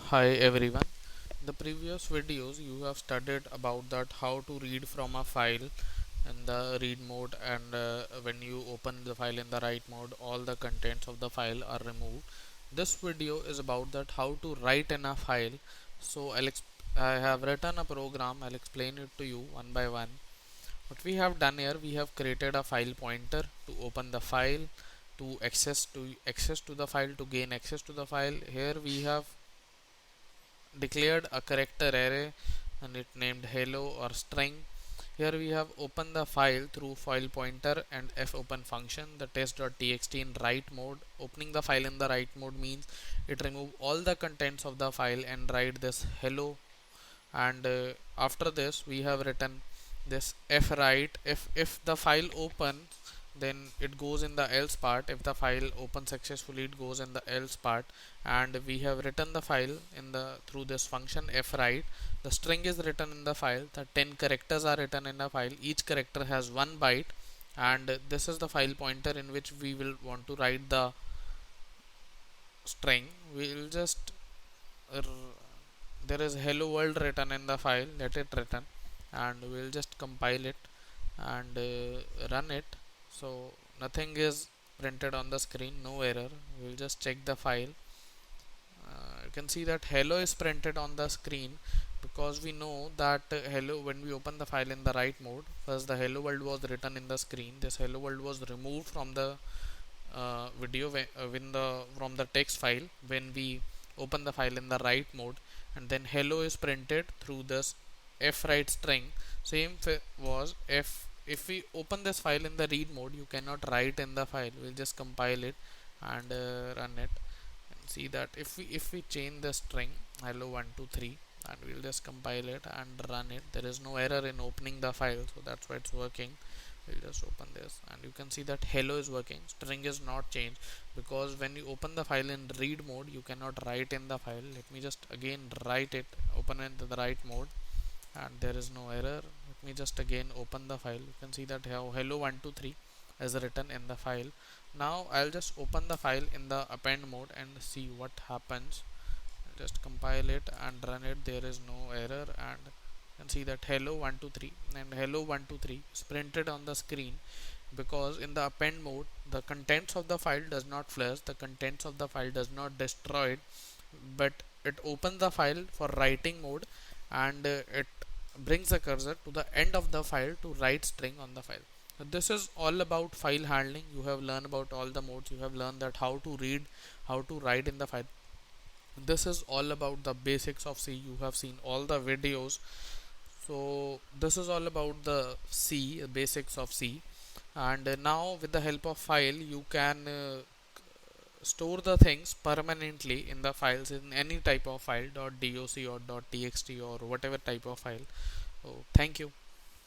Hi everyone. In the previous videos you have studied about that how to read from a file in the read mode, and when you open the file in the write mode all the contents of the file are removed. This video is about that how to write in a file. So I have written a program. I'll explain it to you one by one. What we have done here, we have created a file pointer to open the file, to access to the file, to gain access to the file. Here we have declared a character array and it named hello or string. Here we have opened the file through file pointer and fopen function, the test.txt in write mode. Opening the file in the write mode means it remove all the contents of the file and write this hello. And after this we have written this fwrite. If the file opens, then it goes in the else part. If the file opens successfully, it goes in the else part. And we have written the file in the through this function fwrite. The string is written in the file, the 10 characters are written in the file, each character has 1 byte. And this is the file pointer in which we will want to write the string. We'll just there is hello world written in the file, let it written, and we'll just compile it and run it. So nothing is printed on the screen, no error. We'll just check the file. You can see that hello is printed on the screen because we know that hello, when we open the file in the write mode, first the hello world was written in the screen. This hello world was removed from the video when the from the text file when we open the file in the write mode, and then hello is printed through this fwrite string. Same was if we open this file in the read mode, you cannot write in the file. We'll just compile it and run it and see that if we change the string hello 123 and we'll just compile it and run it, there is no error in opening the file, so that's why it's working. We'll just open this and you can see that hello is working, string is not changed, because when you open the file in read mode you cannot write in the file. Let me just again write it, open it in the write mode, and there is no error. Let me just again open the file. You can see that how hello 123 is written in the file. Now I'll just open the file in the append mode and see what happens. Just compile it and run it, there is no error. And you can see that hello 123 and hello 123 is printed on the screen, because in the append mode the contents of the file does not flush, the contents of the file does not destroyed, but it opens the file for writing mode, and it brings the cursor to the end of the file to write string on the file. So this is all about file handling. You have learned about all the modes, you have learned that how to read, how to write in the file. This is all about the basics of C. You have seen all the videos. So this is all about the C, basics of C. And now with the help of file you can store the things permanently in the files, in any type of file, .doc or .txt or whatever type of file. So thank you.